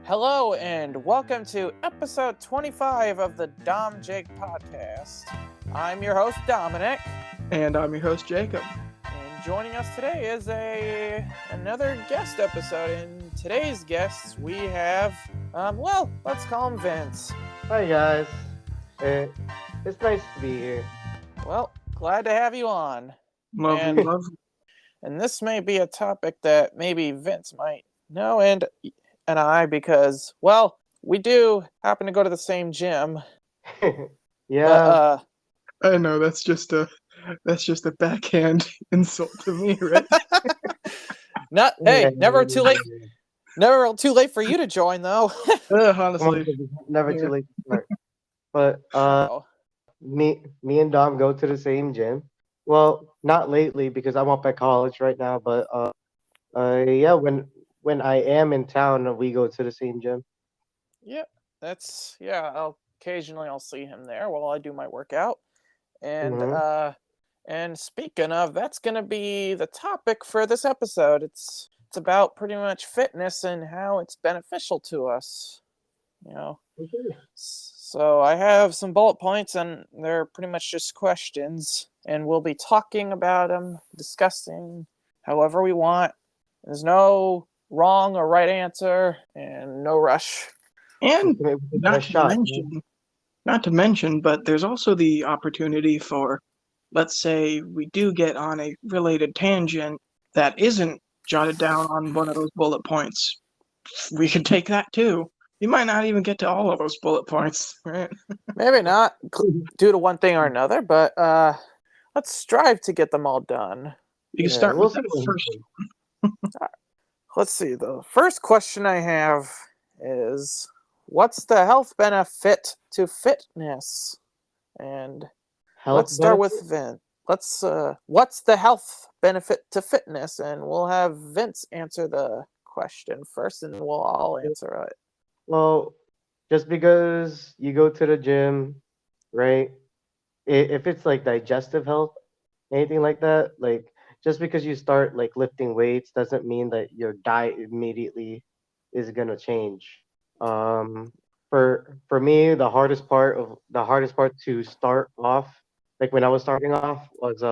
Hello and welcome to episode 25 of the DomJake podcast. I'm your host Dominic. And I'm your host Jacob. And joining us today is another guest episode. And today's guests we have, let's call him Vince. Hi guys, it's nice to be here. Well, glad to have you on. Lovely. And this may be a topic that maybe Vince might know and I, because, well, we do happen to go to the same gym. Yeah. I know that's just a backhand insult to me, right? Never too late. Never too late for you to join, though. Honestly, never too late to start. But me and Dom go to the same gym. Well, not lately because I'm up at college right now. But yeah, when I am in town, we go to the same gym. Yep, occasionally I'll see him there while I do my workout. And and speaking of, that's gonna be the topic for this episode. It's about pretty much fitness and how it's beneficial to us. You know. Okay. So I have some bullet points, and they're pretty much just questions, and we'll be talking about them, discussing however we want. There's no wrong or right answer, and no rush. And not to mention, but there's also the opportunity for, let's say, we do get on a related tangent that isn't jotted down on one of those bullet points. We could take that too. You might not even get to all of those bullet points, right? Maybe not due to one thing or another, but let's strive to get them all done. You can start with that first. Let's see. The first question I have is, what's the health benefit to fitness? And let's start with Vince. What's the health benefit to fitness? And we'll have Vince answer the question first, and we'll all answer it. Well, just because you go to the gym, right? If it's like digestive health, anything like that, like just because you start like lifting weights doesn't mean that your diet immediately is gonna change. For me, the hardest part to start off, like when I was starting off, was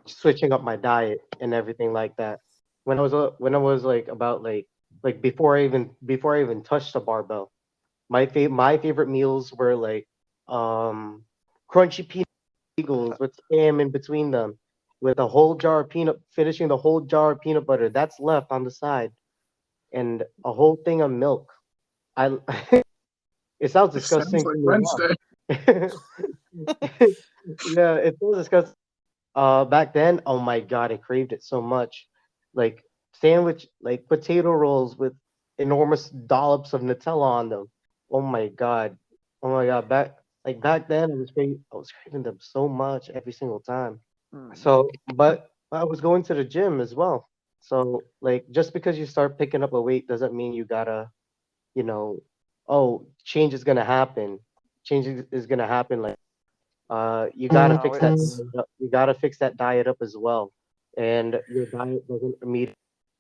switching up my diet and everything like that. When I was like about like before I even touched the barbell, my favorite meals were like crunchy peanut bagels with spam in between them, with a whole jar of finishing the whole jar of peanut butter that's left on the side, and a whole thing of milk. I it sounds disgusting. Sounds like Wednesday. Yeah, it sounds disgusting. Back then, oh my god, I craved it so much. Like like potato rolls with enormous dollops of Nutella on them. Oh my god, back then, I was craving them so much every single time. So, but I was going to the gym as well. So, like, just because you start picking up a weight doesn't mean you gotta, you know, oh, change is gonna happen. Is gonna happen. Like, you gotta fix that. You gotta fix that diet up as well, and your diet doesn't meet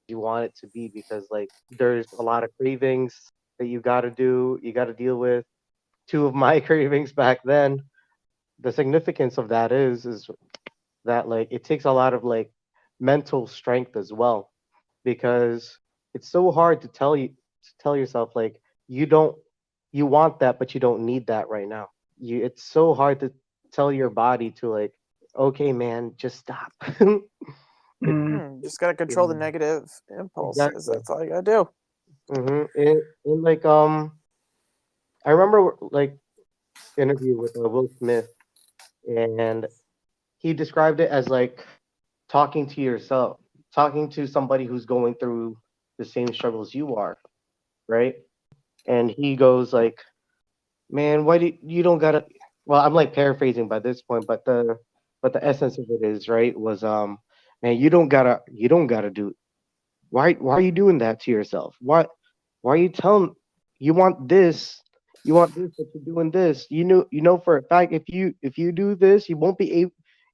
you want it to be, because like there's a lot of cravings that you gotta deal with. Two of my cravings back then. The significance of that is that like it takes a lot of like mental strength as well, because it's so hard to tell yourself like you want that but you don't need that right now. It's so hard to tell your body to like, okay man, just stop. Just gotta control the negative impulses. Exactly. That's all you gotta do. And like I remember like interview with Will Smith, and he described it as like talking to yourself, talking to somebody who's going through the same struggles you are, right? And he goes like, "Man, why do you don't gotta?" Well, I'm like paraphrasing by this point, but the essence of it is right was man, you don't gotta do. Why are you doing that to yourself? Why are you telling you want this? You want this, but you're doing this. You know for a fact if you do this, you won't be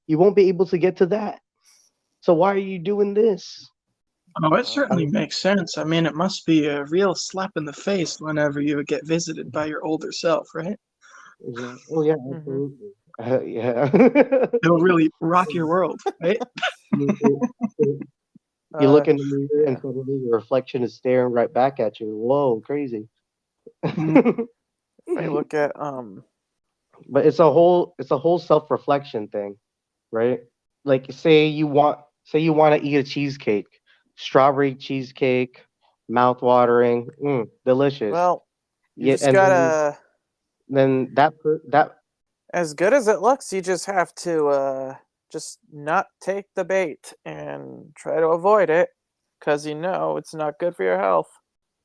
able to get to that. So why are you doing this? Oh, it certainly makes sense. I mean, it must be a real slap in the face whenever you get visited by your older self, right? Oh yeah, Mm-hmm. absolutely. Yeah. It'll really rock your world, right? You Uh, look in the mirror and yeah. suddenly your reflection is staring right back at you. Whoa, crazy. Mhm. If I look at But it's a whole self-reflection thing, right? Like say you want to eat a cheesecake, strawberry cheesecake, mouth-watering, delicious. well, you Yeah, just and then gotta, then that as good as it looks, you just have to just not take the bait and try to avoid it, because you know it's not good for your health.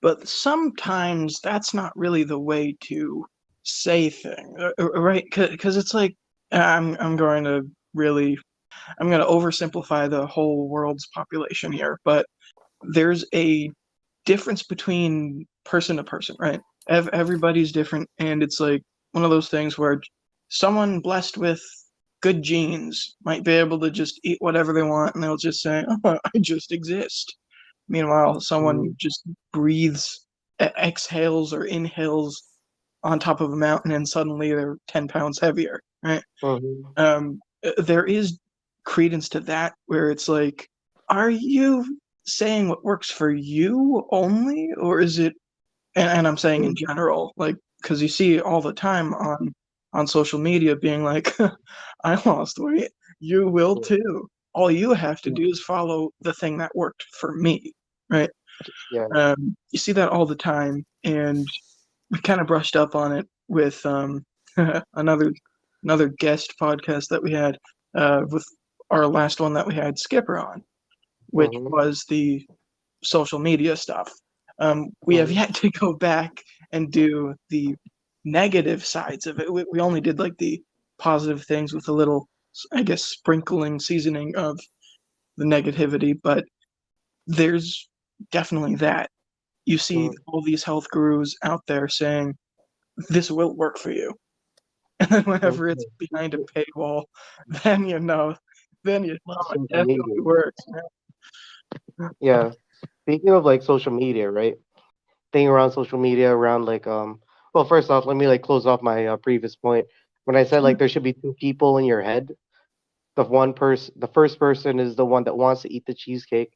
But sometimes that's not really the way to say things, right? Because it's like I'm going to really I'm going to oversimplify the whole world's population here, but there's a difference between person to person, right? Everybody's different, and it's like one of those things where someone blessed with good genes might be able to just eat whatever they want, and they'll just say, "Oh, I just exist." Meanwhile, someone just breathes, exhales or inhales on top of a mountain, and suddenly they're 10 pounds heavier, right? Mhm. There is credence to that where it's like, are you saying what works for you only, or is it? And I'm saying in general, like, because you see all the time on social media being like, I lost weight, you will too. All you have to do is follow the thing that worked for me, right? Yeah. You see that all the time, and we kind of brushed up on it with another guest podcast that we had with our last one that we had Skipper on, which Mhm. was the social media stuff. We have Mhm. yet to go back and do the negative sides of it. We only did like the positive things with a little, I guess, sprinkling seasoning of the negativity, but there's definitely that. You see Mhm. all these health gurus out there saying this will work for you. And then whenever it's behind a paywall, then then you know it Social definitely media. works. Yeah. Speaking of like social media, right? Thing around social media, around like well, first off, let me like close off my previous point. When I said like there should be two people in your head, the first person is the one that wants to eat the cheesecake,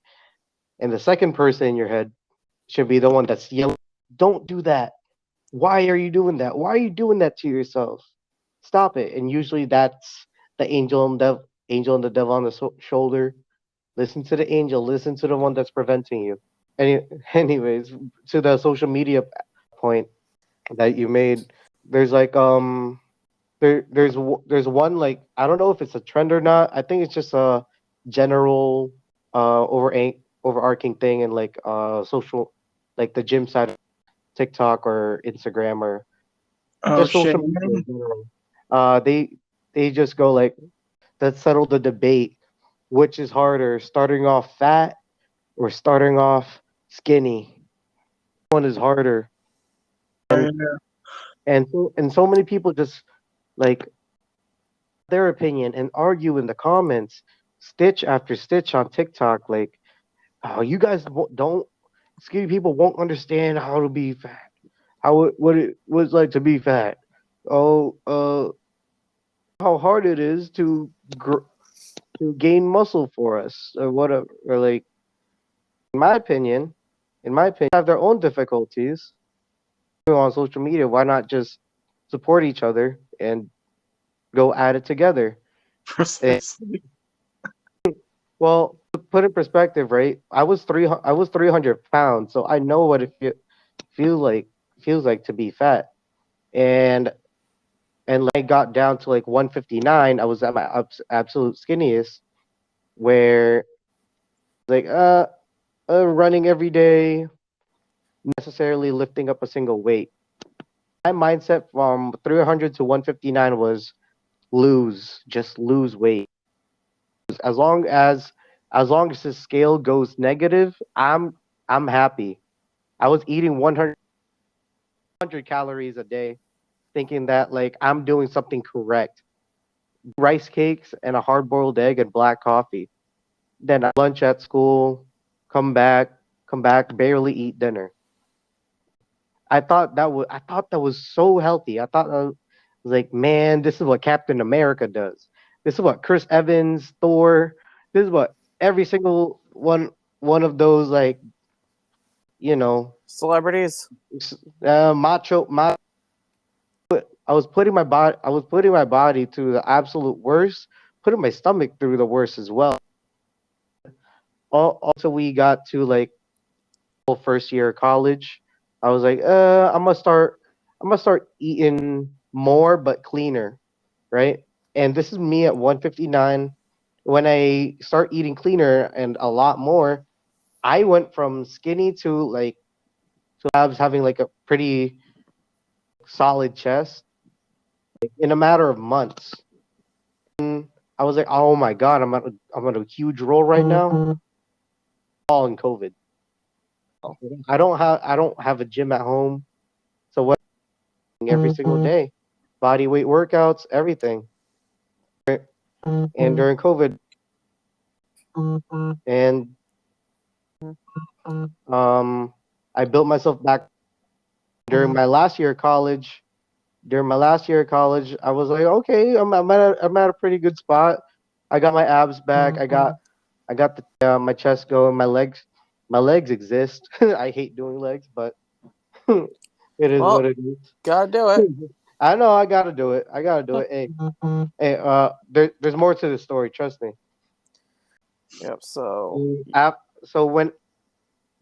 and the second person in your head should be the one that's yelling, "Don't do that! Why are you doing that? Why are you doing that to yourself? Stop it!" And usually that's the angel and the devil on the shoulder. Listen to the angel. Listen to the one that's preventing you. Anyways, to the social media point that you made, there's like there's one, like, I don't know if it's a trend or not. I think it's just a general overarching thing in like social, like the gym side of TikTok or Instagram or Oh, just social media in shame. general. They just go like, let's settle the debate. Which is harder, starting off fat or starting off skinny? One is harder. And so many people just like their opinion and argue in the comments, stitch after stitch on TikTok. Like, oh, you guys don't skinny people won't understand how to be fat. How it what it was like to be fat. Oh, how hard it is to gain muscle for us or whatever. Or like, in my opinion, have their own difficulties on social media. Why not just support each other and go at it together? And, Precisely. well, to put in perspective, right? I was 300 pounds, so I know what it feel like feels like to be fat. And I got down to like 159. I was at my absolute skinniest, where like running every day, necessarily lifting up a single weight. My mindset from 300 to 159 was just lose weight. As long as the scale goes negative, I'm happy. I was eating 100 calories a day, thinking that like I'm doing something correct. Rice cakes and a hard boiled egg and black coffee. Then lunch at school, come back, barely eat dinner. I thought that was so healthy. I thought I was like, man, this is what Captain America does. This is what Chris Evans, Thor. This is what every single one of those, like, you know, Celebrities. macho. I was putting my body through the absolute worst, putting my stomach through the worst as well. Also, we got to like first year of college. I was like, I'm gonna start eating more but cleaner, right? And this is me at 159. When I start eating cleaner and a lot more, I went from skinny to like abs, having like a pretty solid chest in a matter of months. And I was like, oh my god, I'm on a huge roll right now. All in COVID. I don't have a gym at home, so what every single day, body weight workouts, everything. And during COVID, and I built myself back during my last year of college. During my last year of college, I was like, okay, I'm at a pretty good spot. I got my abs back. I got my chest going. My legs exist. I hate doing legs, but it is Well, what it is. Gotta do it. I know I gotta do it. I gotta do it. Hey, there's more to the story. Trust me. Yep. So So when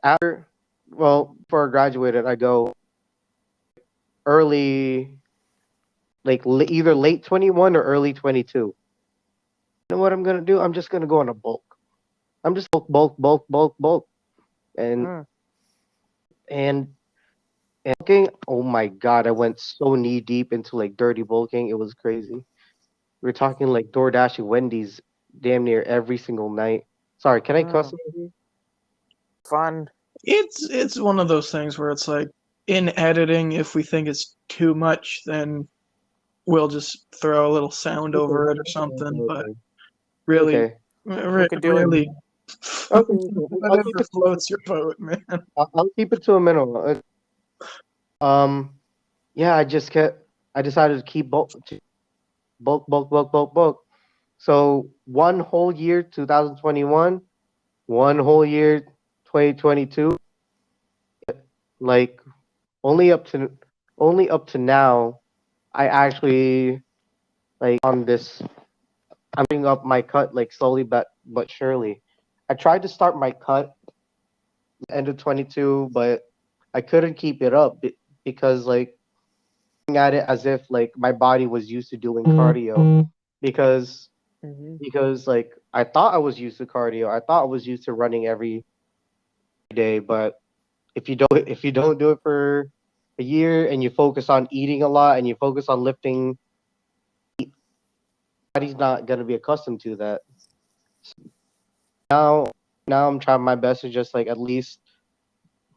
after, well, before I graduated, I go early, like either late 21 or early 22. You know what I'm gonna do? I'm just gonna go on a bulk. I'm just bulk, and mm, and bulking. Oh my god, I went so knee deep into like dirty bulking. It was crazy. We're talking like DoorDash and Wendy's damn near every single night. Sorry, can I cuss? fun. It's one of those things where it's like in editing, if we think it's too much, then we'll just throw a little sound over it or something. But really, Okay. We could do it. really, Okay. whatever floats your boat, man. I'll keep it to a minimum. Yeah, I decided to keep bulk. So one whole year, 2021, one whole year, 2022, like only up to now, I actually like on this. I'm bringing up my cut like slowly but surely. I tried to start my cut end of 22, but I couldn't keep it up because like at it as if like my body was used to doing cardio because like I thought I was used to cardio. I thought I was used to running every day, but if you don't do it for a year and you focus on eating a lot and you focus on lifting, body's not gonna be accustomed to that. Now I'm trying my best to just like at least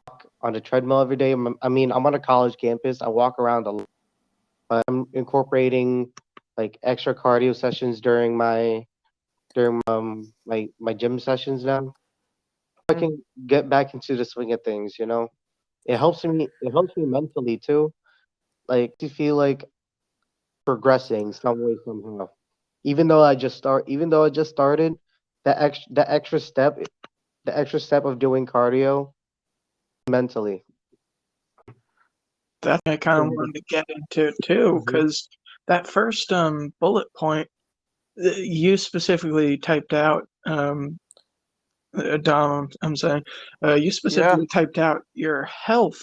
walk on the treadmill every day. I mean, I'm on a college campus. I walk around a lot, but I'm incorporating like extra cardio sessions during my my gym sessions now. I can get back into the swing of things, you know. It helps me mentally too. Like to feel like progressing some way somehow. Even though I just started, the extra step of doing cardio mentally. That's what I kind of wanted to get into too, because that first bullet point you specifically typed out, Dom, I'm saying, you specifically typed out your health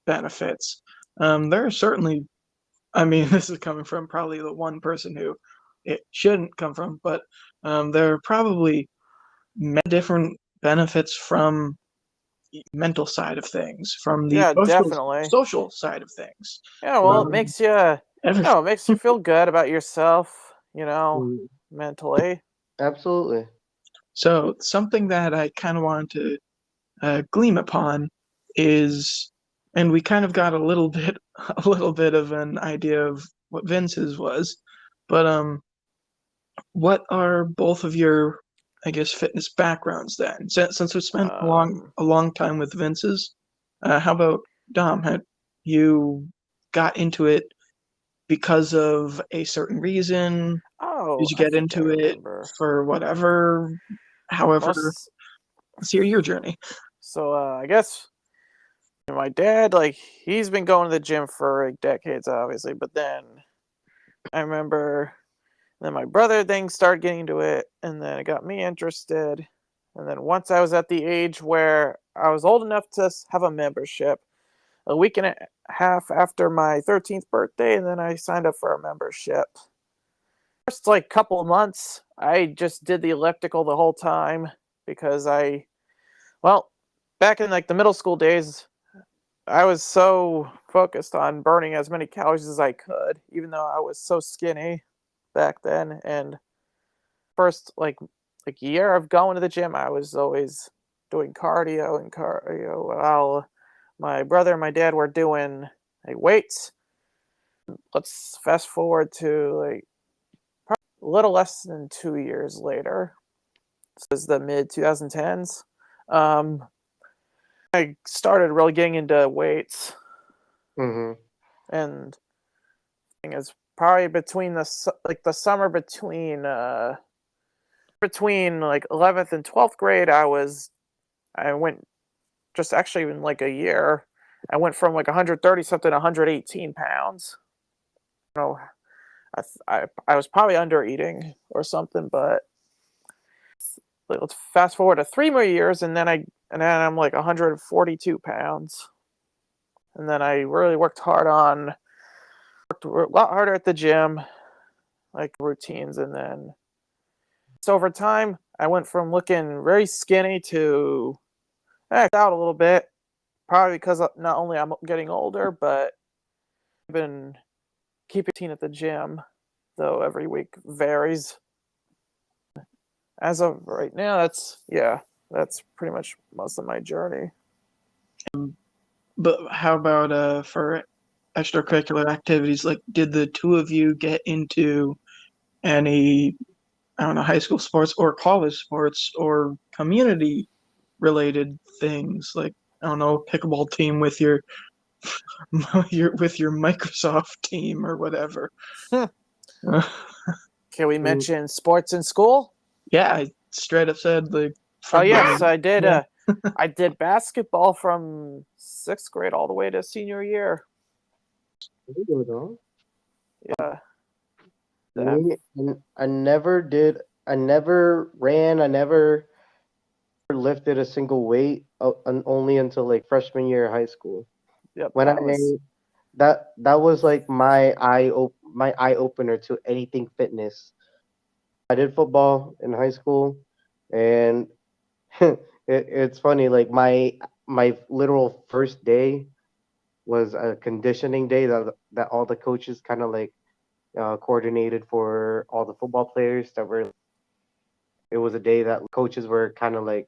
benefits. There are certainly, I mean, this is coming from probably the one person who it shouldn't come from, but there are probably many different benefits from mental side of things, from the social side of things. Yeah, well, it makes you, it makes you feel good about yourself, you know, mentally. Absolutely. So something that I kind of wanted to gleam upon is, and we kind of got a little bit of an idea of what Vince's was, but what are both of your I guess, fitness backgrounds then? Since we spent a long time with Vince's, how about Dom? Had you got into it because of a certain reason? Oh, Did you I get think I into it remember. for whatever, however? Let's hear your journey. So I guess my dad, like, he's been going to the gym for like decades, obviously. But then I remember, then my brother then started getting into it, and then it got me interested. And then once I was at the age where I was old enough to have a membership, a week and a half after my 13th birthday, and then I signed up for a membership. First, like, couple of months, I just did the elliptical the whole time because well, back in like the middle school days, I was so focused on burning as many calories as I could, even though I was so skinny back then. And first, like year of going to the gym, I was always doing cardio while my brother and my dad were doing like weights. Let's fast forward to like a little less than 2 years later. This is the mid 2010s. I started really getting into weights, Mm-hmm. and I think it's probably between the summer between like 11th and 12th grade. I went just actually in like a year. I went from like 130 something to 118 pounds. You know, I was probably under eating or something, but let's fast forward to 3 more years, and then I'm like 142 pounds, and then I really worked a lot harder at the gym, like routines, and then so over time I went from looking very skinny to out a little bit, probably because not only I'm getting older, but I've been keeping a routine at the gym, though every week varies. As of right now, that's pretty much most of my journey. But how about for extracurricular activities? Like, did the two of you get into any, I don't know, high school sports or college sports or community related things? Like, I don't know, pickleball team with your with your Microsoft team or whatever. Can we mention sports in school? Yeah, I straight up said like. Oh yes, I did. Yeah. I did basketball from 6th grade all the way to senior year. Yeah. I never did. I never ran. I never lifted a single weight only until like freshman year of high school. Yep. When that was like my eye opener to anything fitness. I did football in high school, and it's funny. Like my literal first day was a conditioning day that all the coaches kind of like coordinated for all the football players that were. It was a day that coaches were kind of like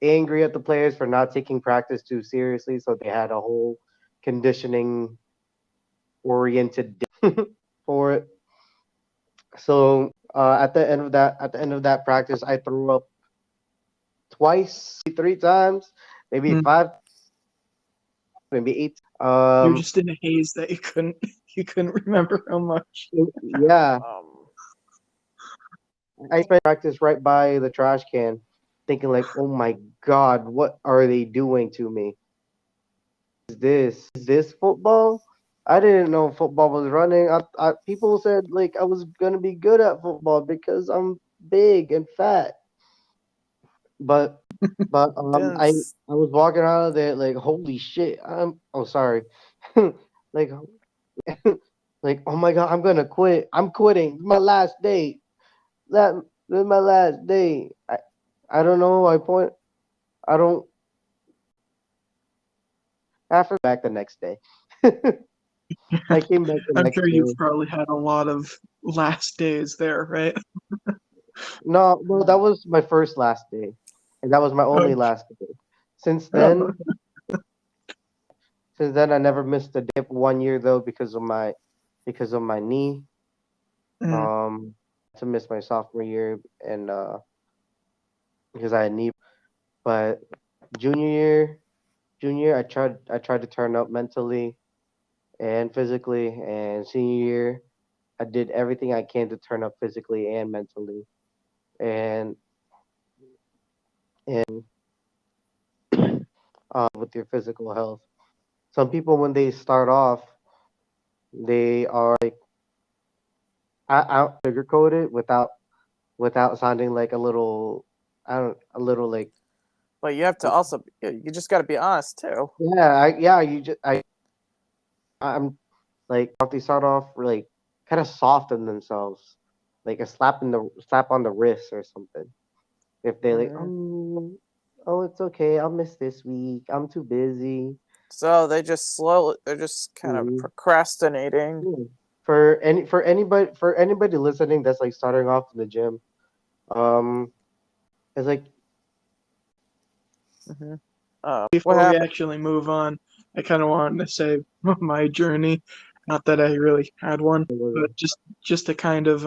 angry at the players for not taking practice too seriously, so they had a whole conditioning oriented day for it. So at the end of that practice, I threw up twice, 3 times, maybe five, maybe eight. You're just in a haze that you couldn't remember how much. Yeah. I spent practice right by the trash can, thinking like, "Oh my God, what are they doing to me? Is this football? I didn't know football was running. People said like I was gonna be good at football because I'm big and fat, but I was walking out of there like, holy shit! Sorry, like like, oh my God, I'm gonna quit. I'm quitting. My last day. This is my last day. I don't know. I don't. After back the next day. I came back the I'm next sure day. you've probably had a lot of last days there, right? No, well, that was my first last day, and that was my only last day. Since then, I never missed a dip. 1 year though, because of my knee. To miss my sophomore year, and because I had knee. But junior year, I tried to turn up mentally and physically, and senior year, I did everything I can to turn up physically and mentally, and and with your physical health. Some people, when they start off, they are like, I don't sugarcoat it without sounding like a little, I don't, a little like, But you have to also, you just got to be honest too. I'm like, if they start off like kind of soft on themselves, like a slap on the wrist or something. If they like, Mhm. oh, it's okay, I'll miss this week, I'm too busy. So they're just kind of Mhm. procrastinating. Yeah. For anybody listening that's like starting off in the gym, um, it's like, Hmm. What Before we happened? actually move on, I kind of wanted to say my journey. Not that I really had one, but just to kind of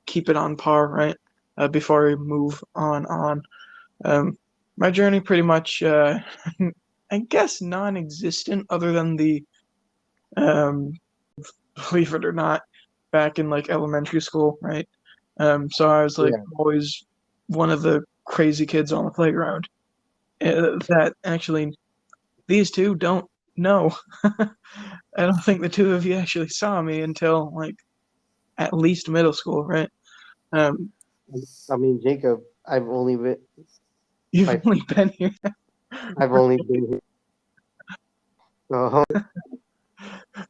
keep it on par, right? Before we move on. Um, my journey pretty much, I guess, non-existent, other than the um, believe it or not, back in like elementary school, right? So I was like yeah, always one of the crazy kids on the playground. That actually these two don't know. I don't think the two of you actually saw me until like at least middle school, right? Um, I mean, Jacob, you've my only been here, I've only been here. So,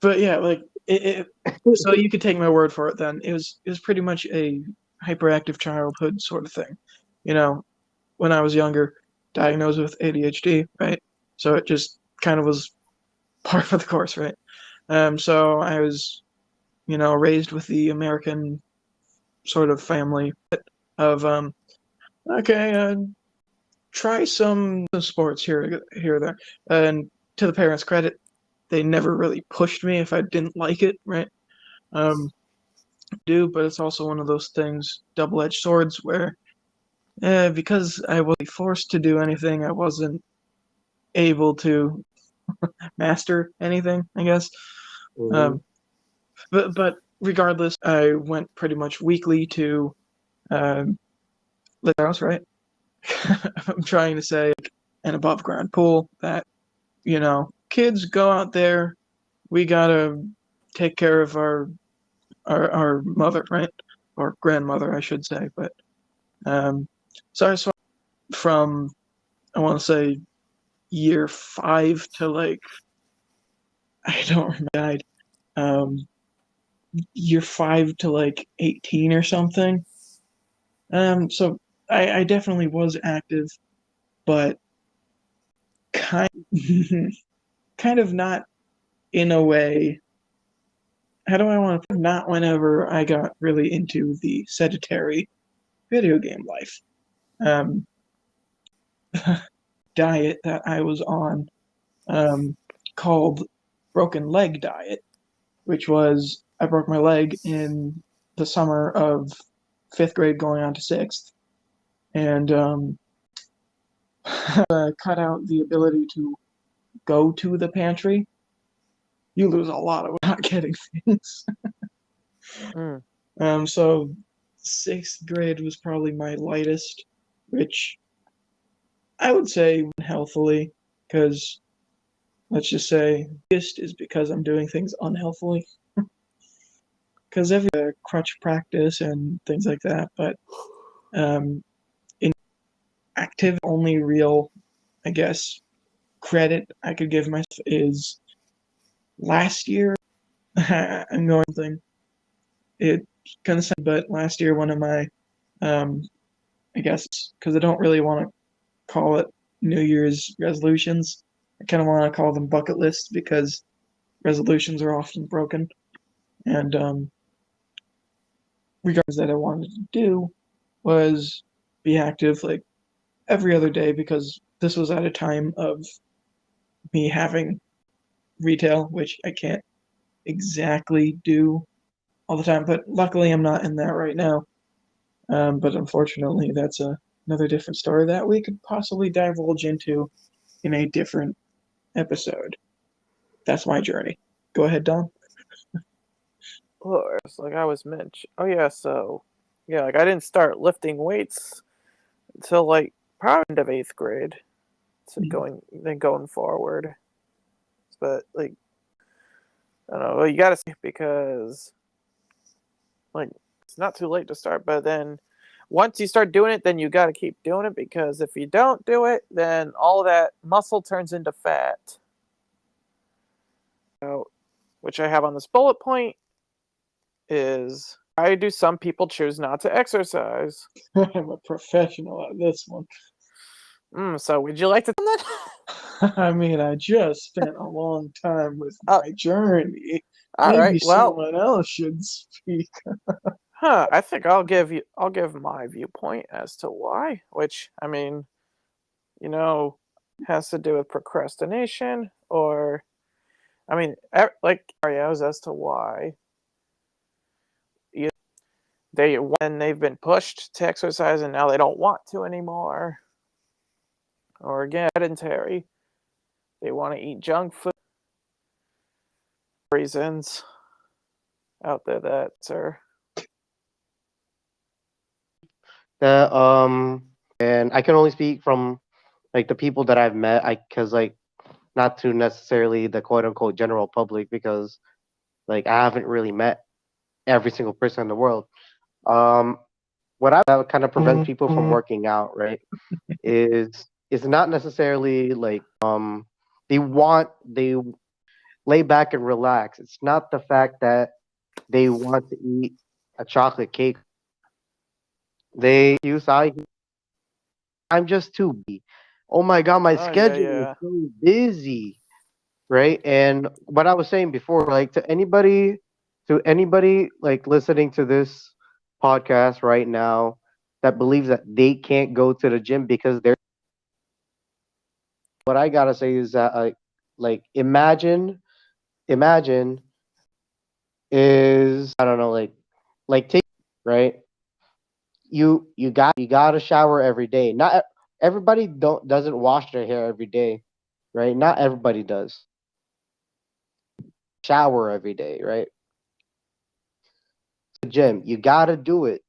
but yeah, like it. So you could take my word for it. Then it was pretty much a hyperactive childhood sort of thing, you know. When I was younger, diagnosed with ADHD, right? So it just kind of was part of the course, right? So I was, raised with the American sort of family of okay, try some sports here, there, and to the parents' credit, they never really pushed me if I didn't like it, right? Um, but it's also one of those things, double-edged swords, where because I wasn't forced to do anything, I wasn't able to master anything, I guess. mhm. Um, but regardless, I went pretty much weekly to the house, right? I'm trying to say like, an above ground pool that, kids go out there. We gotta take care of our mother, right? Or grandmother, I should say. But um, so I saw from, I want to say, year 5 to like, I don't remember, died. Um, year 5 to like 18 or something. So I definitely was active, but kind kind of not in a way. How do I want to? Not whenever I got really into the sedentary video game life. Um, Diet that I was on, called broken leg diet, which was I broke my leg in the summer of 5th grade going on to 6th, and cut out the ability to go to the pantry. You lose a lot of not getting things. Mm. So 6th grade was probably my lightest, which I would say healthily, because let's just say biggest is because I'm doing things unhealthily. Because every crutch practice and things like that, but in active, only real, I guess, credit I could give myself is last year. I'm going thing. It kind of sad, but last year one of my, um, I guess, because I don't really want to call it New Year's resolutions. I kind of want to call them bucket lists because resolutions are often broken. And regardless, that I wanted to do was be active like every other day, because this was at a time of me having retail, which I can't exactly do all the time. But luckily, I'm not in that right now. But unfortunately, that's a another different story that we could possibly divulge into in a different episode. That's my journey. Go ahead, Dom. Well, like I was mentioned. Oh yeah, so yeah, like I didn't start lifting weights until like probably end of 8th grade. So going forward, but like I don't know. You gotta see because like it's not too late to start, but then once you start doing it, then you got to keep doing it because if you don't do it, then all of that muscle turns into fat. So, which I have on this bullet point is why do some people choose not to exercise? I'm a professional at this one. So would you like to that? I mean, I just spent a long time with my journey. All Maybe right, well, someone else should speak. I think I'll give my viewpoint as to why, which I mean, has to do with procrastination or I mean, like scenarios as to why when they've been pushed to exercise and now they don't want to anymore, or again, sedentary, they want to eat junk food. Reasons out there that are and I can only speak from like the people that I've met. Because like not to necessarily the quote unquote general public because like I haven't really met every single person in the world. What that kind of prevents people from working out, right? is not necessarily like they lay back and relax. It's not the fact that they want to eat a chocolate cake. They use I'm just too busy. Oh my god, my schedule is so busy, right? And what I was saying before, like to anybody like listening to this podcast right now that believes that they can't go to the gym because they're what I gotta say is that like imagine is I don't know like take right you got to shower every day. Not everybody doesn't wash their hair every day, right? Not everybody does. Shower every day, right? The gym, you got to do it.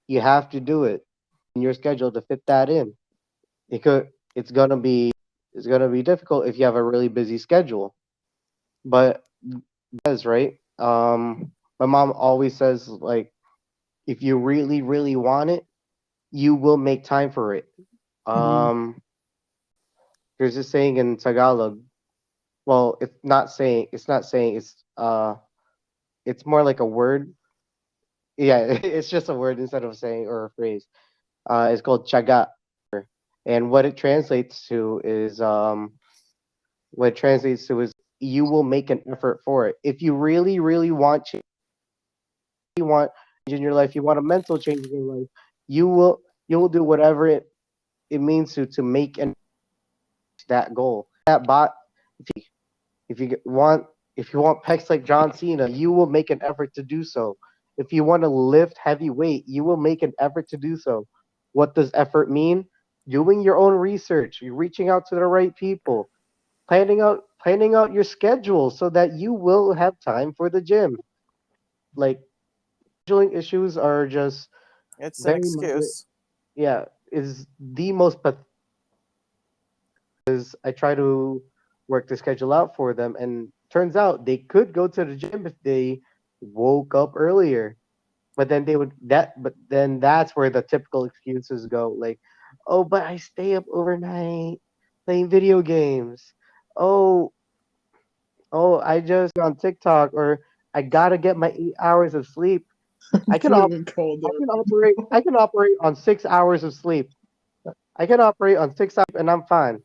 You have to do it in your schedule to fit that in. It's gonna be difficult if you have a really busy schedule. But does right? My mom always says like if you really really want it, you will make time for it. There's this saying in Tagalog. Well, it's more like a word. Yeah, it's just a word instead of a saying or a phrase. It's called chaga, and what it translates to is you will make an effort for it if you really really want change in your life, you want a mental change in your life, you will do whatever it means to make that goal. That bot, if you want if you want pecs like John Cena, you will make an effort to do so. If you want to lift heavy weight, you will make an effort to do so. What does effort mean? Doing your own research, you're reaching out to the right people, planning out your schedule so that you will have time for the gym. Like scheduling issues are just it's an very minor. excuse. Yeah, is the most because I try to work the schedule out for them, and turns out they could go to the gym if they woke up earlier. But then that's where the typical excuses go, like, oh, but I stay up overnight playing video games. Oh, I just on TikTok, or I gotta get my 8 hours of sleep. I can op- I can operate on 6 hours of sleep. I can operate on 6 hours and I'm fine.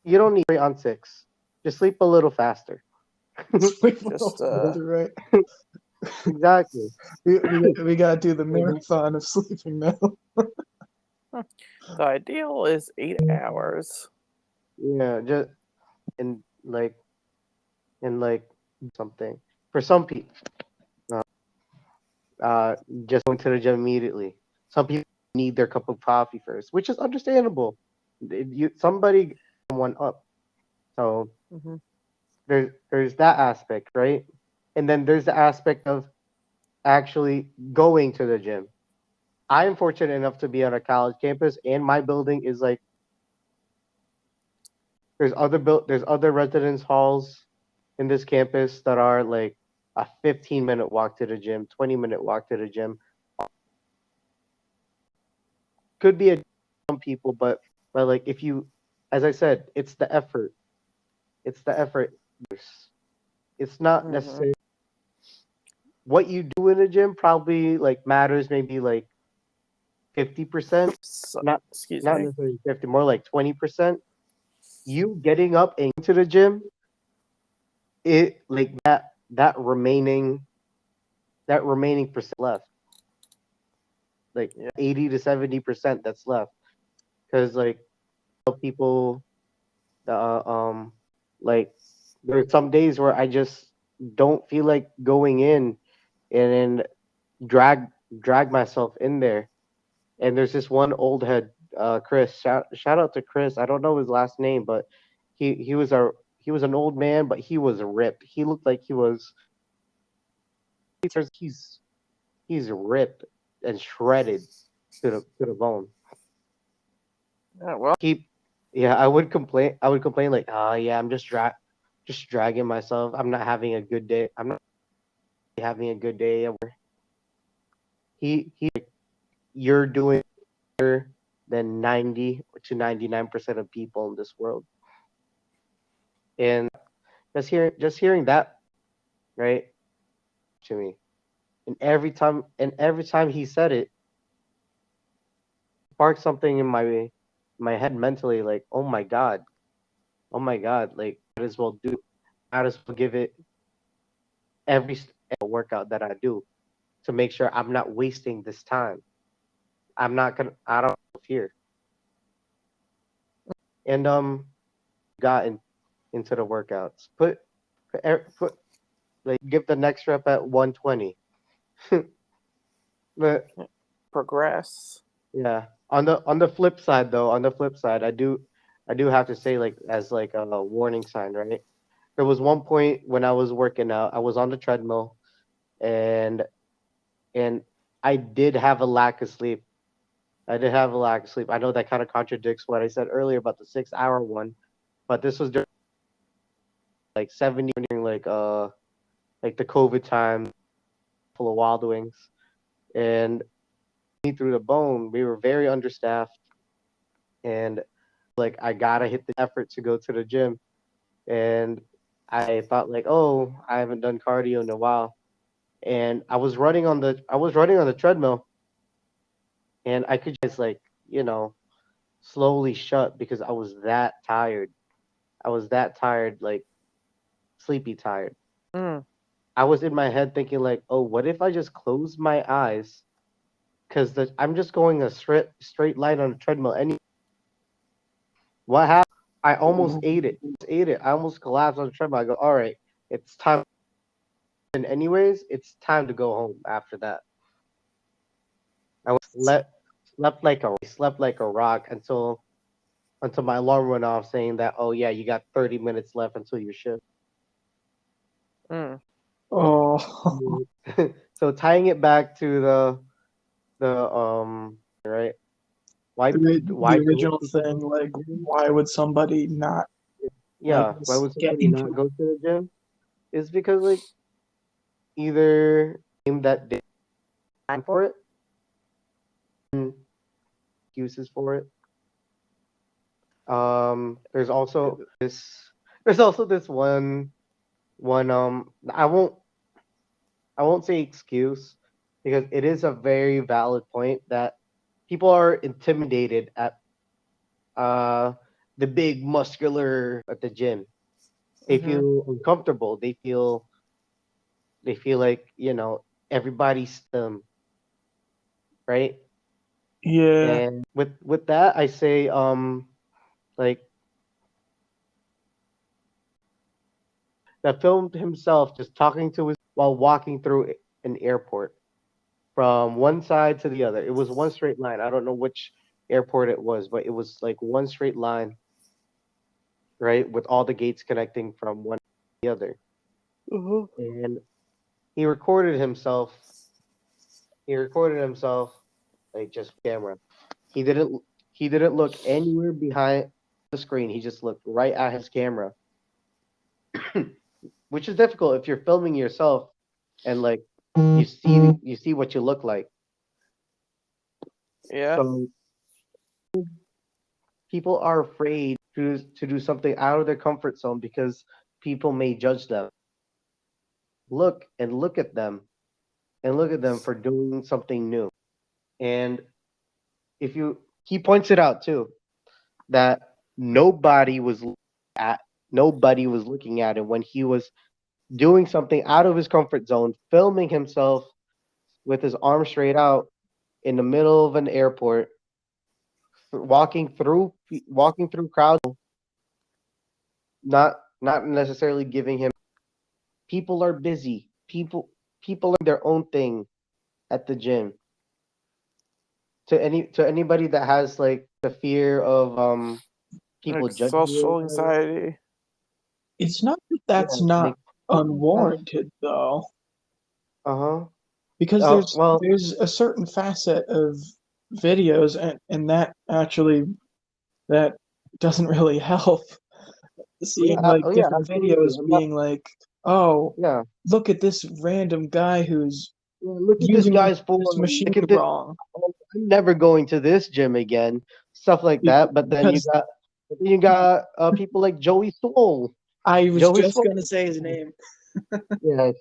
You don't need to operate on six. Just sleep a little faster. Just right. Exactly. We gotta do the marathon of sleeping now. the ideal is 8 hours. Yeah, just in like something for some people. Uh, just going to the gym immediately. Some people need their cup of coffee first, which is understandable. Somebody one up. So Mm-hmm. there's that aspect, right? And then there's the aspect of actually going to the gym. I am fortunate enough to be on a college campus, and my building is like there's other residence halls in this campus that are like a 15-minute walk to the gym, 20-minute walk to the gym. Could be a some people, but like if you, as I said, it's the effort. It's the effort. It's not Mm-hmm. necessarily what you do in a gym. Probably like matters. Maybe like 50%. So, Not excuse not me. necessarily 50. More like 20%. You getting up and going to the gym, it like that remaining percent left, like Yeah. 80 to 70% that's left, because like people, um, like there are some days where I just don't feel like going in and then drag drag myself in there. And there's this one old head, Chris. Shout out to Chris. I don't know his last name, but he was he was an old man, but he was ripped. He looked like he's he's ripped and shredded to the bone. Yeah. Well. Keep Yeah, I would complain like, oh yeah, I'm just dragging myself. I'm not having a good day. I'm not having a good day. He You're doing better than 90 to 99% of people in this world. And just hearing that, right, to me. And every time he said it, sparked something in my head mentally, like, oh my god, like might as well give it every workout that I do to make sure I'm not wasting this time. I don't fear. And got into the workouts. Put like give the next rep at 120. But Progress. yeah, on the flip side though, I do have to say, like, as like a warning sign, right? There was one point when I was working out, I was on the treadmill, and and I did have a lack of sleep. I did have a lack of sleep. I know that kind of contradicts what I said earlier about the 6 hour one, but this was during like 70 during like the COVID time, full of Wild Wings, and me through the bone. We were very understaffed, and like I gotta hit the effort to go to the gym. And I thought like, oh, I haven't done cardio in a while, and I was running on the treadmill, and I could just like, slowly shut because I was that tired. I was that tired, like sleepy tired. Mm. I was in my head thinking like, oh, what if I just close my eyes? Because I'm just going a straight line on the treadmill. And what happened? I almost ate it. I almost collapsed on the treadmill. I go, all right, it's time. And anyways, it's time to go home. After that, I slept like a rock until my alarm went off saying that, oh yeah, you got 30 minutes left until your shift. Mm. Oh, So tying it back to the right, why the don't original people thing, go to the like, gym? why would somebody not like Yeah, why just would get somebody into not go to the gym? Is because like either aim that day time for it, and excuses for it. There's also this one I won't say excuse, because it is a very valid point that people are intimidated at uh the big muscular at the gym. They Mm-hmm. feel uncomfortable. They feel like, everybody's them, right? Yeah, And with that, I say, like, that filmed himself just talking to his while walking through an airport. from one side to the other. It was one straight line. I don't know which airport it was, but it was like one straight line, right, with all the gates connecting from one to the other. Uh-huh. And he recorded himself. He recorded himself like just camera. He didn't. He didn't look anywhere behind the screen. He just looked right at his camera, which is difficult if you're filming yourself and like you see what you look like. Yeah. So people are afraid to do something out of their comfort zone because people may judge them. Look and look at them and look at them for doing something new. And if you he points it out too that nobody was at nobody was looking at him when he was doing something out of his comfort zone, filming himself with his arm straight out in the middle of an airport, walking through crowds, not necessarily giving him. People are busy. People are their own thing at the gym. To anybody that has like the fear of people Like judging you or social whatever, anxiety. It's not that yeah, that's not like unwarranted though, uh-huh. because Oh well, there's a certain facet of videos, and that actually that doesn't really help. Seeing yeah, like oh yeah, different absolutely. videos I'm not, being like, oh, yeah, look at this random guy who's yeah. Look at this using guy's this form. machine Look at this. wrong. Oh, I'm never going to this gym again. Stuff like that. Because But then you got people like Joey Swole. I was Joey just Swole, gonna say his name. yeah,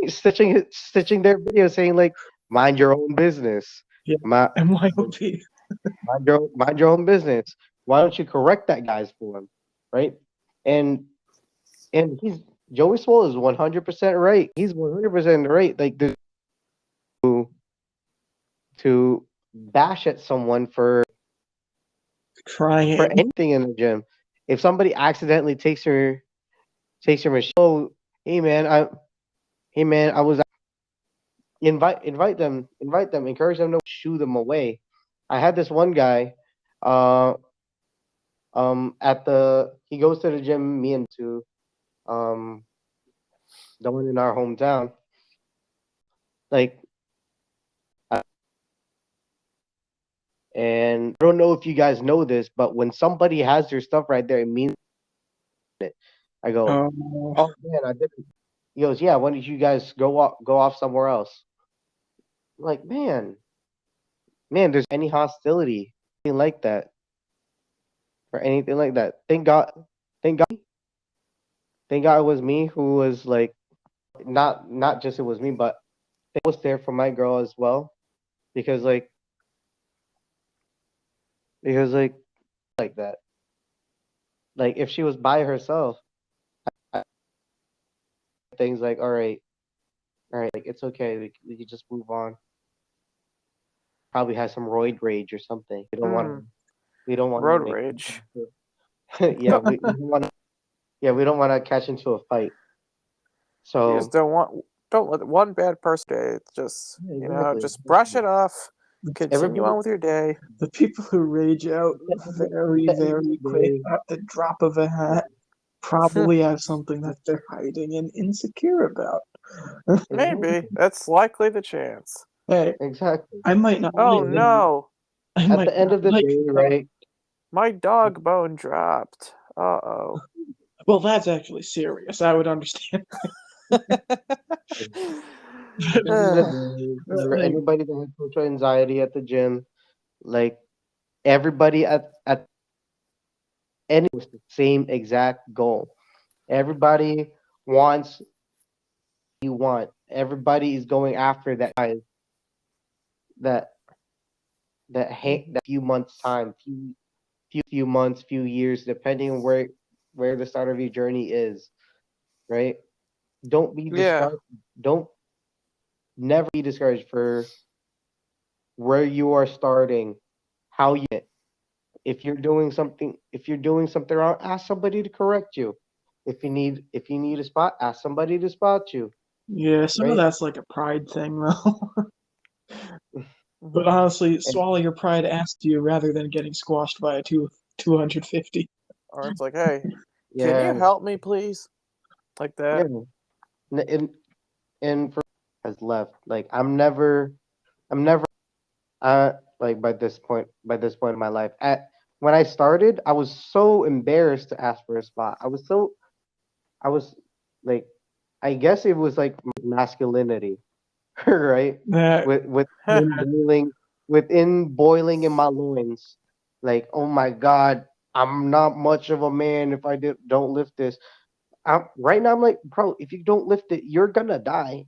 stitching their video saying like, mind your own business. Yeah, My, MYOB. mind your own business. Why don't you correct that guy's form, right? And he's Joey Swole is 100% right. He's 100% right. Like to bash at someone for Crying. anything in the gym. If somebody accidentally takes your machine, oh, hey man, I was invite them, encourage them to shoo them away. I had this one guy, uh, at the he goes to the gym, me and to um the one in our hometown. Like, and I don't know if you guys know this, but when somebody has their stuff right there, it means it. I go, Oh, oh man, I didn't. He goes, yeah. Why don't you guys go off somewhere else? I'm like, man, there's any hostility, anything like that, or anything like that. Thank God, thank God it was me who was like, not just it was me, but I was there for my girl as well, because like like that. Like if she was by herself, I, things like, all right, like it's okay, we could just move on. Probably has some roid rage or something. We don't want to Road make rage. yeah, we don't want to we don't want to catch into a fight. You just So don't let one bad person day. It's just yeah, just brush it off. Continue everybody on with your day. the people who rage out very, at the end of very the quick day, at the drop of a hat probably have something that they're hiding and insecure about. Maybe that's likely the chance. Hey, exactly. I might not Oh like that. no, I At might the end not of the like day, that. right? my dog bone dropped. Uh Well, that's actually serious. I would understand. At the end of the oh. day, But, for like, anybody that has social anxiety at the gym, like everybody at any with the same exact goal. Everybody wants you want. Everybody is going after that guy that that few months time, few months, few years, depending on where the start of your journey is, right? Don't be Yeah, discouraged. Don't never be discouraged for where you are starting, how you if you're doing something wrong, ask somebody to correct you. If you need a spot, ask somebody to spot you, yeah, some of right? that's like a pride thing, though. But honestly, swallow your pride asked you rather than getting squashed by a 250. Or it's like, hey, can Yeah, you help me, please? Like that. yeah. And for has left. Like I'm never like by this point in my life. When I started, I was so embarrassed to ask for a spot. I was like, I guess it was like masculinity, right? That Within boiling in my loins. Like, oh my God, I'm not much of a man if don't lift this. Right now, I'm like, bro, if you don't lift it, you're gonna die.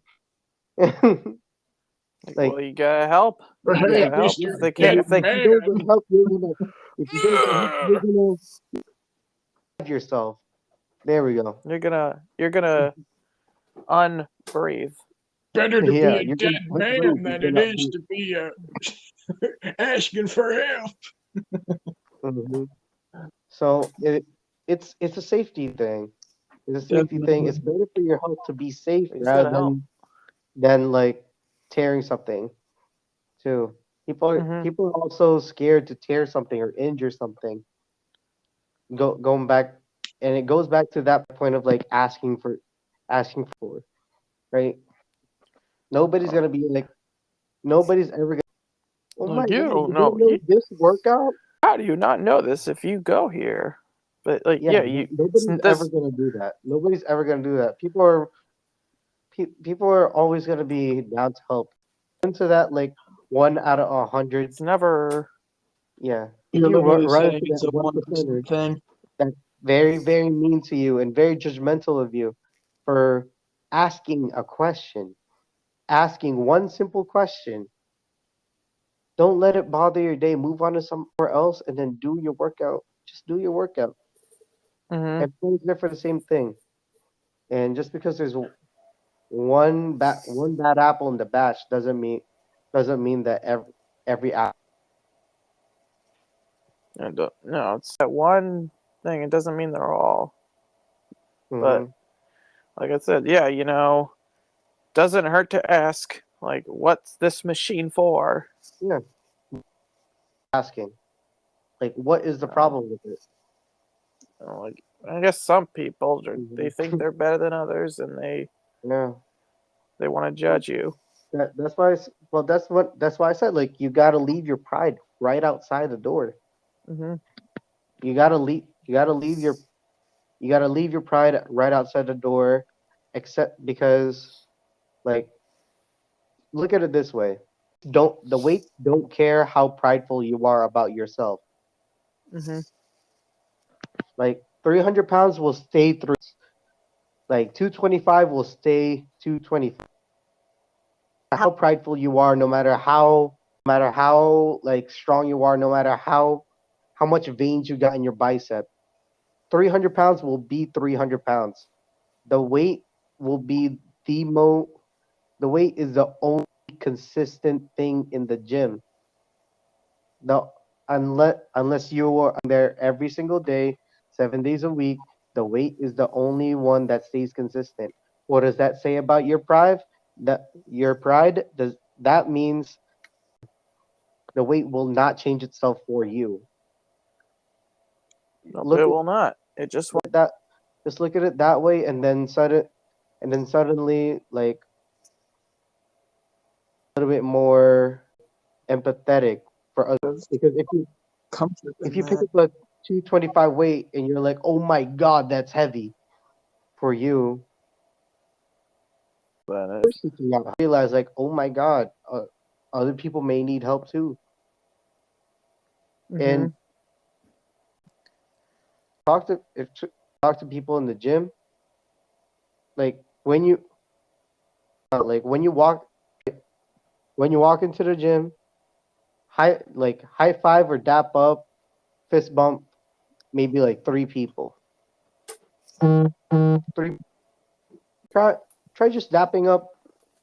Well, Like, you gotta help. but You hey, yeah, gotta help. Mister If they can't, Dead if they if you don't Man. get help, if you don't get help, you're gonna save yourself. There we go. you're gonna unbreathe. Better to be Yeah, a you're dead gonna man you're than it gonna is to be asking for help. Mhm. So it's a safety thing. It's a safety thing. It's Definitely. better for your health to be safe You just rather gotta help. than like tearing something too. Hmm. People are also scared to tear something or injure something. Going back, and it goes back to that point of like asking for, right? Nobody's gonna be like nobody's ever gonna. Oh my Like you God, don't you know. didn't know this workout? How do you not know this if you go here? But like, Yeah, yeah, nobody's ever this. gonna do that. Nobody's ever gonna do that. People are always gonna be down to help. Into that like 1 out of 100. It's never. Yeah, if You're you literally run saying into it's that a one 1% percenter, thing. that's very very mean to you and very judgmental of you for asking a question, asking one simple question. Don't let it bother your day. Move on to somewhere else and then do your workout. Just do your workout. Hmm. Everybody's there for the same thing. And just because there's one bad apple in the batch doesn't mean that every apple. No, it's that one thing. It doesn't mean they're all. But Hmm. like I said, yeah, doesn't hurt to ask. Like, what's this machine for? Yeah, asking like, what is the Uh, problem with it? like, I guess some people they Hmm. think they're better than others, and Yeah, they want to judge you. that's why. Well, that's why I said like you got to leave your pride right outside the door. Hmm. You got to leave. You got to leave your pride right outside the door, except because like look at it this way. Don't the weights don't care how prideful you are about yourself. Hmm. Like 300 pounds will stay through. Like 225 will stay 225. How prideful you are, no matter how like strong you are, no matter how much veins you got in your bicep, 300 pounds will be 300 pounds. The weight will be the mo. The weight is the only consistent thing in the gym. No, unless you are there every single day, 7 days a week, the weight is the only one that stays consistent. What does that say about your pride? That your pride does that means the weight will not change itself for you. Nope, Look it at will not. It just won't. that. Just look at it that way, and then suddenly, like a little bit more empathetic for others. Of Because comfort if in you pick that. up a 225 weight and you're like, oh my god, that's heavy for you, But realize like, oh my god, other people may need help too. hmm. And talk to if talk to people in the gym, like when you walk into the gym, high five or dap up, fist bump, maybe like three people. Three try try just dapping up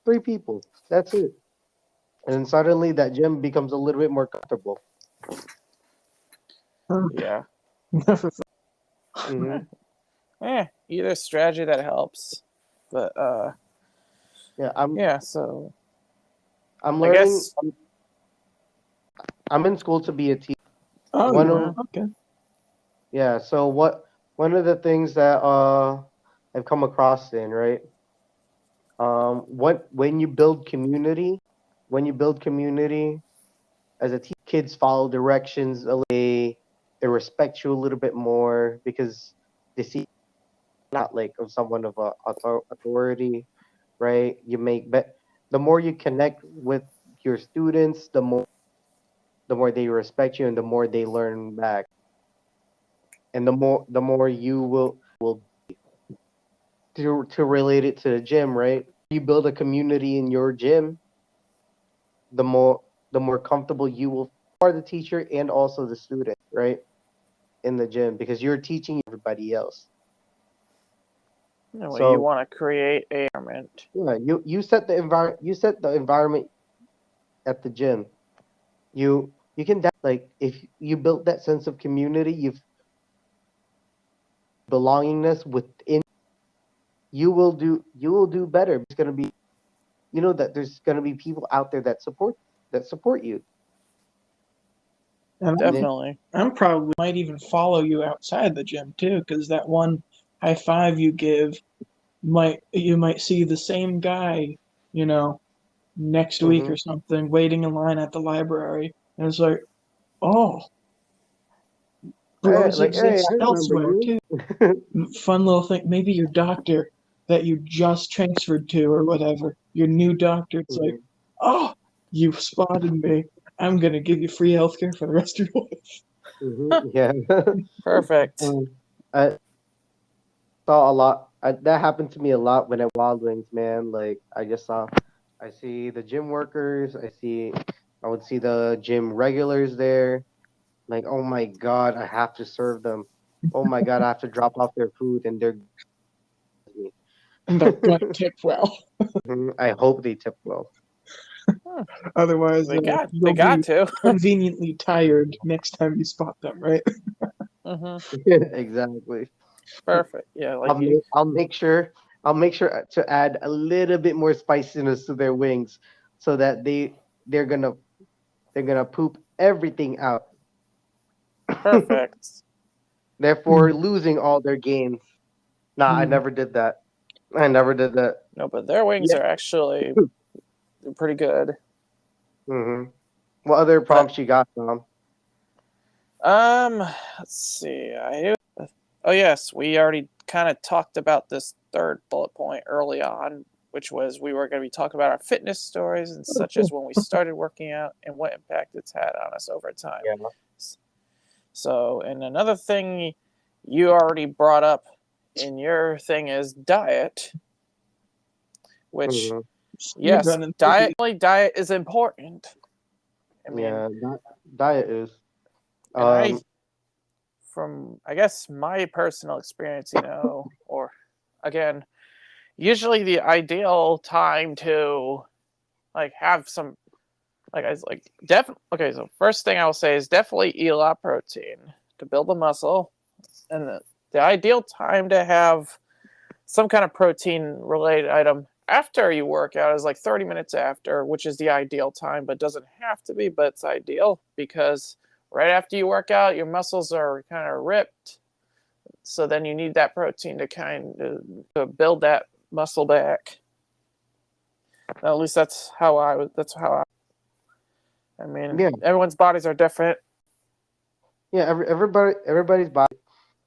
three people. That's it. And then suddenly that gym becomes a little bit more comfortable. Yeah. Never Hmm. Either strategy that helps. But Yeah, yeah. So I'm I learning. guess. I'm in school to be a teacher. Oh, One you of are? Okay. Yeah. So one of the things that I've come across right? When you build community, as a teacher, kids follow directions. They respect you a little bit more because they see not like of someone of authority, right? The more you connect with your students, the more they respect you and the more they learn back, and the more you will to relate it to the gym, right? You build a community in your gym, the more comfortable you will are the teacher and also the student, right? In the gym because you're teaching everybody else. Well, you So want to create a environment. yeah, you set the environment at the gym. You can like if you build that sense of community, you've belongingness within, you will do better. It's gonna be that there's gonna be people out there that support you. And And then Definitely. I'm probably might even follow you outside the gym too, because that one high five you give you might see the same guy, next week hmm or something, waiting in line at the library, and it's like, oh, bros hey, exist I remember elsewhere you. too. Fun little thing. Maybe your doctor that you just transferred to or whatever, your new doctor. It's like, hmm oh, you spotted me. I'm gonna give you free healthcare for the rest of your life. Yeah. Perfect. I saw a lot. That happened to me a lot when I Wild Wings, man. Like I see the gym workers. I would see the gym regulars there. Like, oh my god, I have to serve them. Oh my god, I have to drop off their food, and they're And they're gonna tip well. I hope they tip well. Otherwise, They you'll got be to. conveniently tired next time you spot them, right? Exactly. Perfect. Yeah, like I'll make sure to add a little bit more spiciness to their wings, so that they're gonna poop everything out, perfect. therefore losing all their gains. Nah, I Mm. never did that. I never did that. No, but their wings Yeah. are actually pretty good. hmm What other But prompts you got, Tom? let's see. Oh yes, we already kind of talked about this third bullet point early on, which was we were going to be talking about our fitness stories and such as when we started working out and what impact it's had on us over time. Yeah. So, and another thing you already brought up in your thing is diet, which hmm Speed yes, running. diet is important. I mean, Yeah. Diet is. and Um. from I guess my personal experience, or again, usually the ideal time to like have some like I was like definitely okay. So first thing I will say is definitely eat a lot of protein to build the muscle, and the ideal time to have some kind of protein related item after you work out is like 30 minutes after, which is the ideal time, but doesn't have to be, but it's ideal because right after you work out, your muscles are kind of ripped. So then you need that protein to kind of to build that muscle back. At least that's how I mean, Yeah. everyone's bodies are different. Yeah. Everybody's body,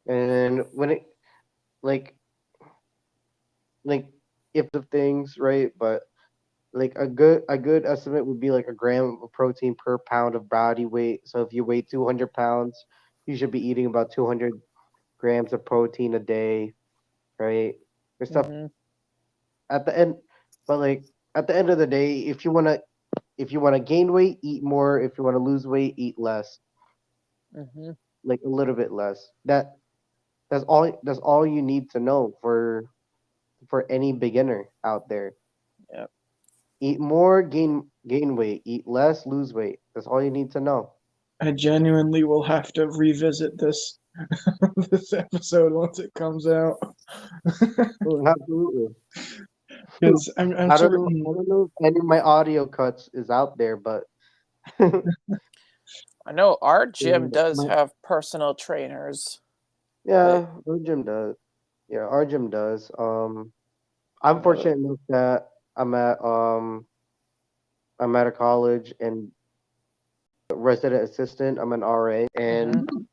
and when it like like if of things, right? But like a good estimate would be like a gram of protein per pound of body weight. So if you weigh 200 pounds, you should be eating about 200 grams of protein a day, right? Or stuff Hmm. at the end. But like at the end of the day, if you wanna gain weight, eat more. If you wanna lose weight, eat less, Hmm. like a little bit less. That's all you need to know for any beginner out there. Yeah. Eat more, gain weight. Eat less, lose weight. That's all you need to know. I genuinely will have to revisit this this episode once it comes out. Absolutely. Because I'm I certain. don't know if any of my audio cuts is out there, but I know our gym yeah, does have personal trainers. yeah, our gym does. Yeah, our gym does. I'm Uh, fortunate enough that I'm at a college and resident assistant. I'm an RA, mhm.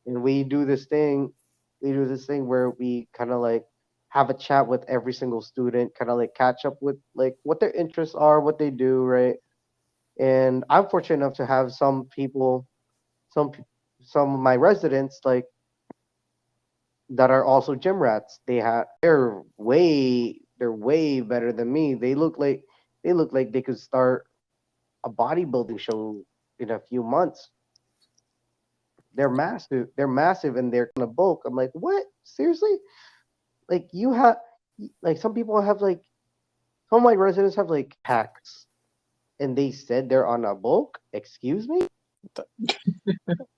and we do this thing. We do this thing where we kind of like have a chat with every single student, kind of like catch up with like what their interests are, what they do, right? And I'm fortunate enough to have some people, some pe- some of my residents like that are also gym rats. They're way better than me. They look like they could start a bodybuilding show in a few months. They're massive. They're massive and they're kind of bulk. I'm like, what? Seriously? Like you have like some people have like some of my residents have like packs and they said they're on a bulk. Excuse me?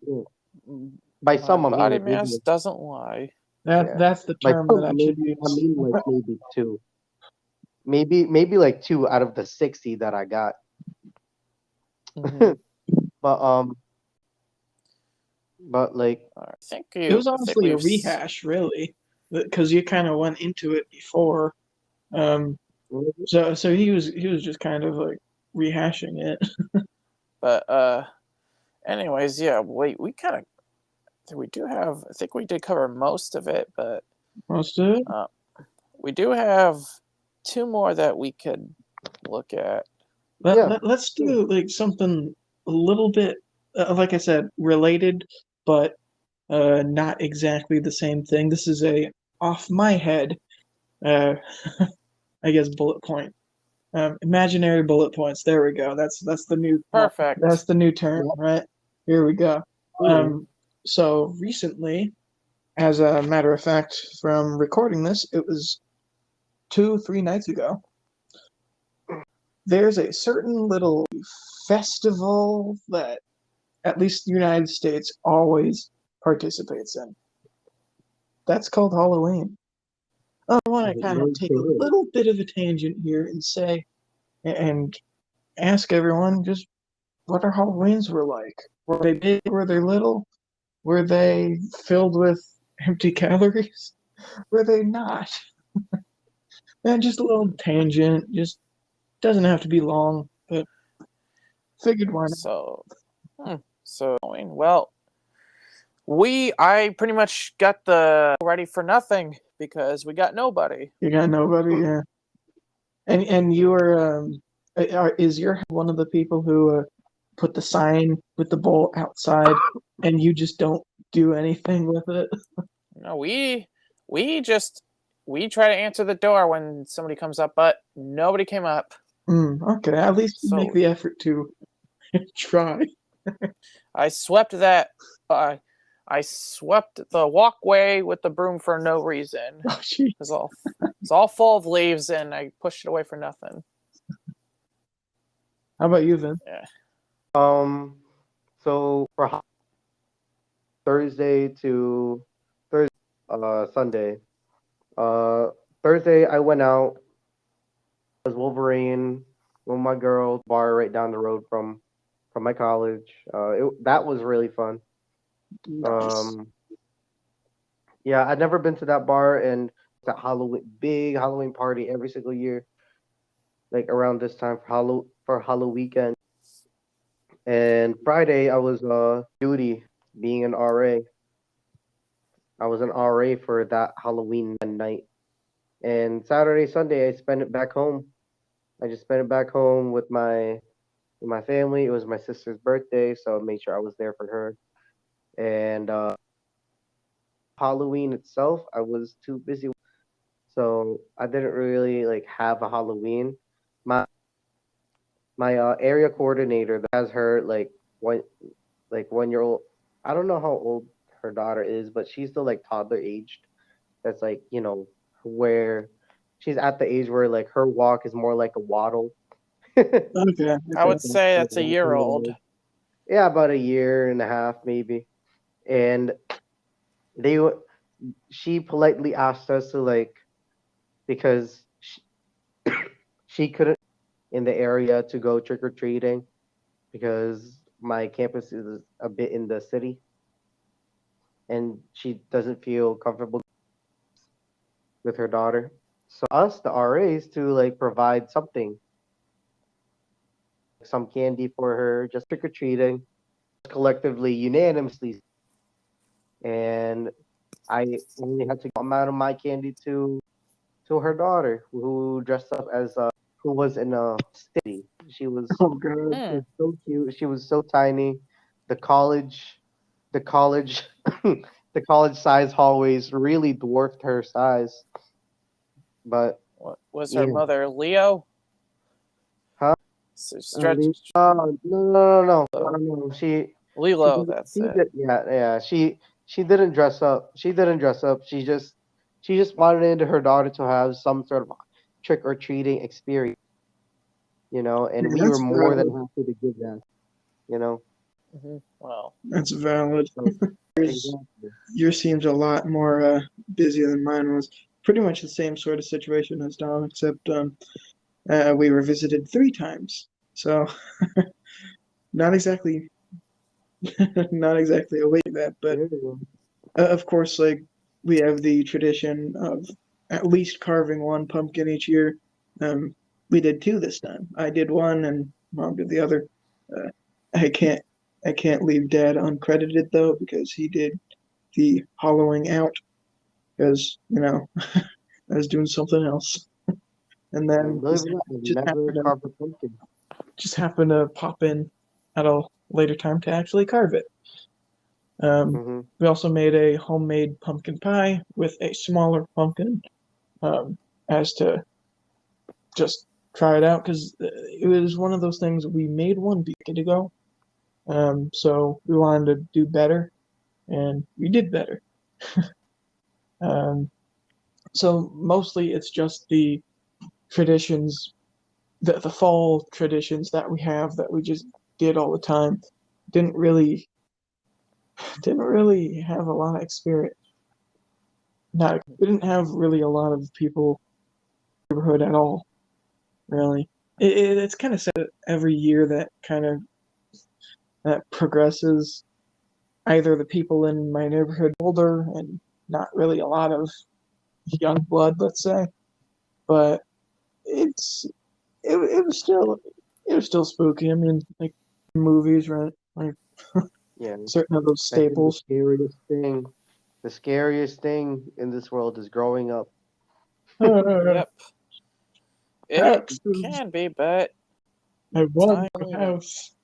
Yeah. By My some I mean body like mass maybe doesn't lie. yeah. That's the By term that some I should maybe I use. mean like maybe two. Maybe like two out of the 60 that I got. Mhm. But but like I think It was I think honestly a we've. rehash, really, because you kind of went into it before. Um, so he was just kind of like rehashing it. But anyways, yeah. We kind of. We do have. I think we did cover most of it, but Most of it. uh, we do have two more that we could look at. yeah. Let's do like something a little bit, like I said, related, but not exactly the same thing. This is a off my head, uh, I guess, bullet point. Imaginary bullet points. There we go. That's the new that's Perfect. the new term, Yeah. right? Here we go. Um, so recently, as a matter of fact, from recording this, it was 3 nights ago. There's a certain little festival that at least the United States always participates in. That's called Halloween. I want to kind of take a little bit of a tangent here and say and ask everyone just what our Halloweens were like. Were they big? Were they little? Were they filled with empty calories? Were they not? And just a little tangent. Just doesn't have to be long, but figured why not. So well, I pretty much got the ready for nothing because we got nobody. You got nobody, yeah. And you were is your one of the people who put the sign with the bowl outside and you just don't do anything with it? No, we try to answer the door when somebody comes up, but nobody came up. Okay, at least you make So the effort to try. I swept that. I swept the walkway with the broom for no reason. Oh, gee. It's all full of leaves, and I pushed it away for nothing. How about you, Vin? Yeah. So for Thursday to Thursday, Sunday. Thursday I went out as Wolverine with my girl bar right down the road from my college. That was really fun. Nice. Yeah, I'd never been to that bar and that big Halloween party every single year, like around this time for Halloween weekend. And Friday I was duty being an RA. I was an RA for that Halloween night. And Saturday, Sunday I spent it back home. I just spent it back home with my family. It was my sister's birthday, so I made sure I was there for her. And Halloween itself, I was too busy, so I didn't really like have a Halloween. My my area coordinator that has her one 1 year old. I don't know how old her daughter is, but she's still like toddler aged. That's like where she's at the age where like her walk is more like a waddle. Okay. I would say that's a year old. Yeah, about a year and a half maybe. And they she politely asked us to like because she couldn't in the area to go trick or treating because my campus is a bit in the city, and she doesn't feel comfortable with her daughter. So us, the RAs, to like provide something, some candy for her, just trick or treating, collectively, unanimously, and I only had to give amount of my candy to her daughter, who dressed up as who was in a city. She was Oh god. so cute. She was so tiny. The college, the college, the college size hallways really dwarfed her size. But What was her yeah, mother, Leo? huh? Stretch No, no. She Lilo, didn't. that's it. Yeah. She didn't dress up. She didn't dress up. She just wanted her daughter to have some sort of trick or treating experience, and we were That's more than valid. happy to give that, you know. Well, That's valid. So, exactly. Yours seems a lot more busy than mine was. Pretty much the same sort of situation as Dom, except we were visited 3 times. So not exactly not exactly awake that, but There you go. of course, like we have the tradition of at least carving one pumpkin each year. We did 2 this time. I did one, and Mom did the other. Uh, I can't leave Dad uncredited though because he did the hollowing out because I was doing something else, and then Believe it or not, I've never carved a pumpkin. just happened to pop in at a later time to actually carve it. Hmm. We also made a homemade pumpkin pie with a smaller pumpkin, as to just try it out because it was one of those things we made one decade ago. So we wanted to do better, and we did better. Um, so mostly it's just the traditions, the fall traditions that we have that we just did all the time. Didn't really didn't really have a lot of experience. Not we didn't have really a lot of people in the neighborhood at all. Really, it's kind of sad that every year that progresses. Either the people in my neighborhood older and not really a lot of young blood, let's say, but it's it was still spooky. I mean, like movies, right? Like Yeah, certain of those I think staples. the scariest thing in this world is growing up. yep. It Taxes. can be, but I bought time a house.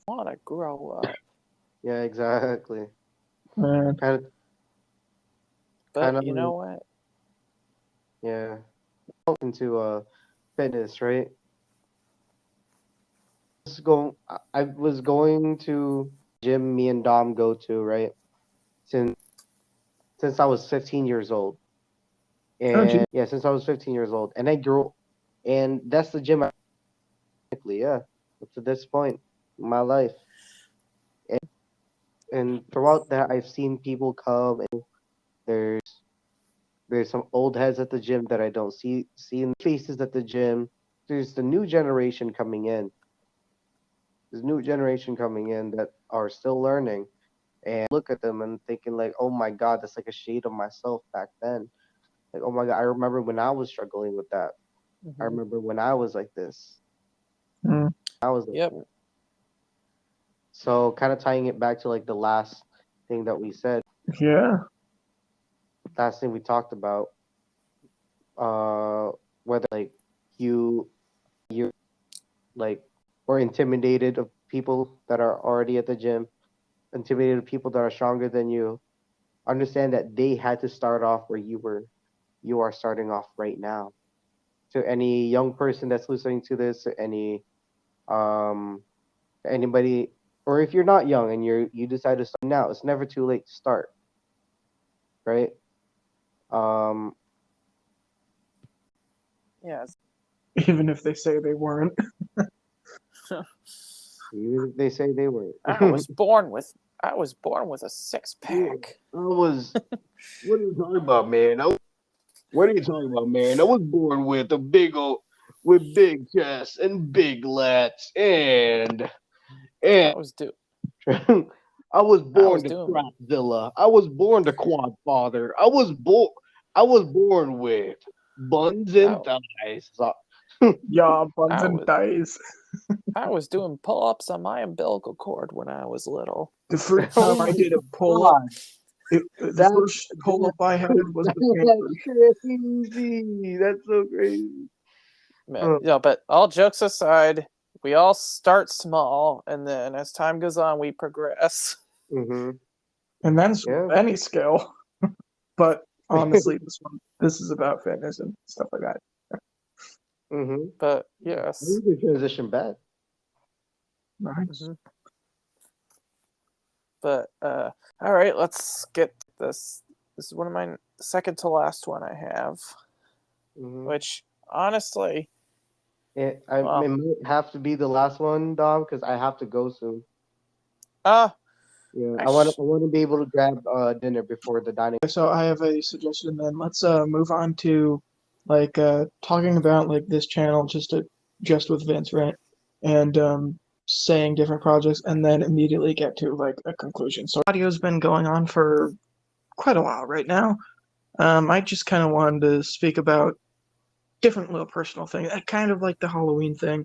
want to grow up. Yeah, exactly. Man, Kind But of you know like, what? yeah, into fitness, right? I was going to gym me and Dom go to, right? Since I was 15 years old. oh gee, And yeah, since I was 15 years old. And I grew and that's the gym yeah, up to this point in my life. And throughout that I've seen people come, and there's some old heads at the gym that I don't see in faces at the gym. There's the new generation coming in. There's new generation coming in that are still learning, and look at them and thinking like, oh my god, that's like a shade of myself back then. Like, oh my god, I remember when I was struggling with that. I remember when I was like this. mm, I was like Yep. that. So kind of tying it back to like the last thing that we said, yeah, last thing we talked about, whether like you you like or intimidated of people that are already at the gym, intimidated of people that are stronger than you. Understand that they had to start off where you are starting off right now. To any young person that's listening to this, um anybody, or if you're not young and you decide to start now, it's never too late to start, right? Um Yes. even if they say they weren't. even if they say they were. I was born with a six Yeah, pack. I was. What are you talking about, man? What are you talking about, man? I was born with a big old. with big chests and big lats, and I was doing. I was I was born to doing. Crapzilla. I was born to Quad Father. I was born with buns and I, thighs. So, Yeah, buns I and was. thighs. I was doing pull-ups on my umbilical cord when I was little. The first oh time I my did a pull up, god, the that's first pull up I had was the that's paper. crazy. That's so crazy. Uh, But all jokes aside, we all start small, and then as time goes on, we progress. mm-hmm. And that's Yeah. any skill. But honestly, this is about fitness and stuff like that. mm-hmm. But I yes. think we transition back. Nice. Mhm. But all right, let's get this. This is one of my second to last one I have, Mm-hmm. which honestly, It well, might have to be the last one, Dom, because I have to go soon. uh, Yeah, I I want to be able to grab dinner before the dining. So I have a suggestion then. Let's move on to like talking about like this channel just with Vince, right? And saying different projects and then immediately get to like a conclusion. So audio's been going on for quite a while right now. I just kind of wanted to speak about different little personal things, kind of like the Halloween thing,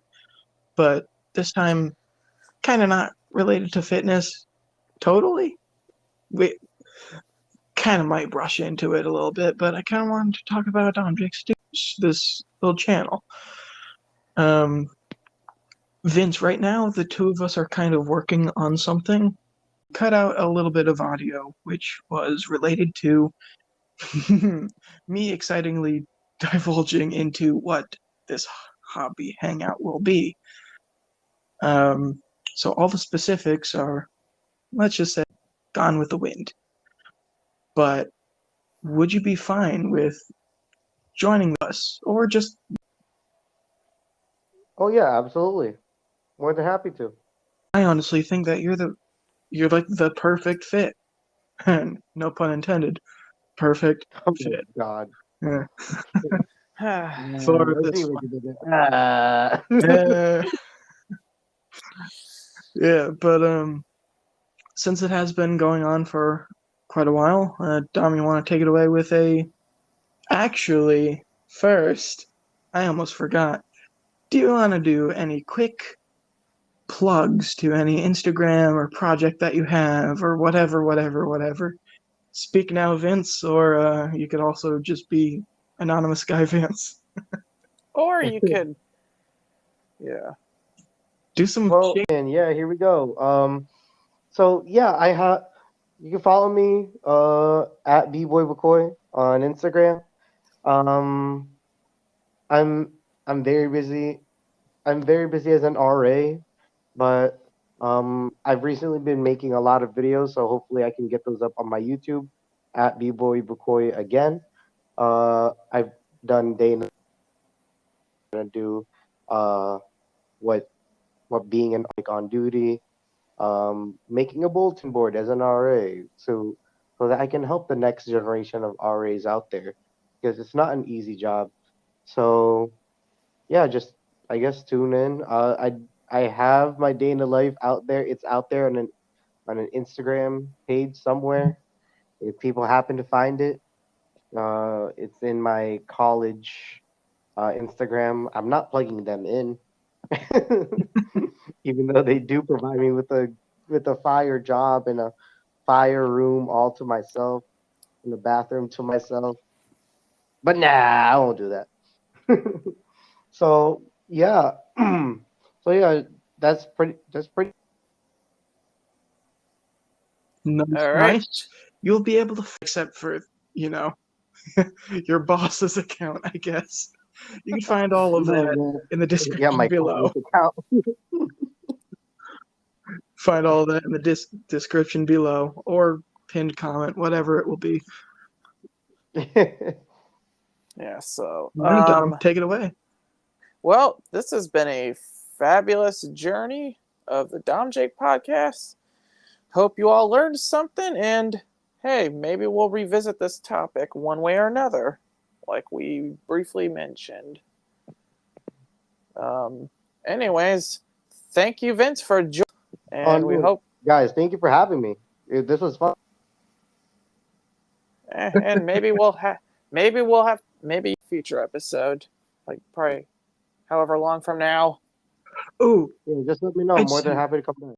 but this time kind of not related to fitness totally. We kind of might brush into it a little bit, but I kind of wanted to talk about DomJake's this little channel. Vince, right now the two of us are kind of working on something. Cut out a little bit of audio, which was related to me excitingly divulging into what this hobby hangout will be. So all the specifics are, let's just say, gone with the wind. But would you be fine with joining us, or just? Oh yeah, absolutely. More than happy to. I honestly think that you're like the perfect fit, and no pun intended, perfect Oh my fit. god. Yeah. Yeah, For I see this what one. you did there. Uh, yeah, but since it has been going on for quite a while, Dom, you want to take it away with a? Actually, first, I almost forgot. Do you want to do any quick plugs to any Instagram or project that you have, or whatever? Speak now, Vince, or you could also just be anonymous guy Vince. or you could, yeah. Do some Well, and yeah, here we go. So yeah, I have. You can follow me at bboybucoy on Instagram. Um, I'm I'm very busy. I'm very busy as an RA, but I've recently been making a lot of videos, so hopefully I can get those up on my YouTube at bboybucoy again. I've done day and gonna do uh what being an like on duty, making a bulletin board as an RA, so that I can help the next generation of RAs out there because it's not an easy job. So yeah, just I guess tune in. I have my day in the life out there. It's out there on an Instagram page somewhere. If people happen to find it, it's in my college Instagram. I'm not plugging them in, even though they do provide me with a fire job and a fire room all to myself and a bathroom to myself. But nah, I won't do that. So yeah, so yeah, that's pretty. nice, All right. nice. You'll be able to, except for you know your boss's account, I guess. You can find all of that in the Yeah, description my below. college account. Find all that in the description below, or pinned comment, whatever it will be. Yeah. So, All right, Dom, take it away. well, this has been a fabulous journey of the DomJake podcast. Hope you all learned something, and hey, maybe we'll revisit this topic one way or another, like we briefly mentioned. Anyways, thank you, Vince, for joining, and we hope. Guys, thank you for having me. This was fun. And maybe we'll have future episode, like probably however long from now. Ooh, Yeah, just let me know. I'm more than happy to come back.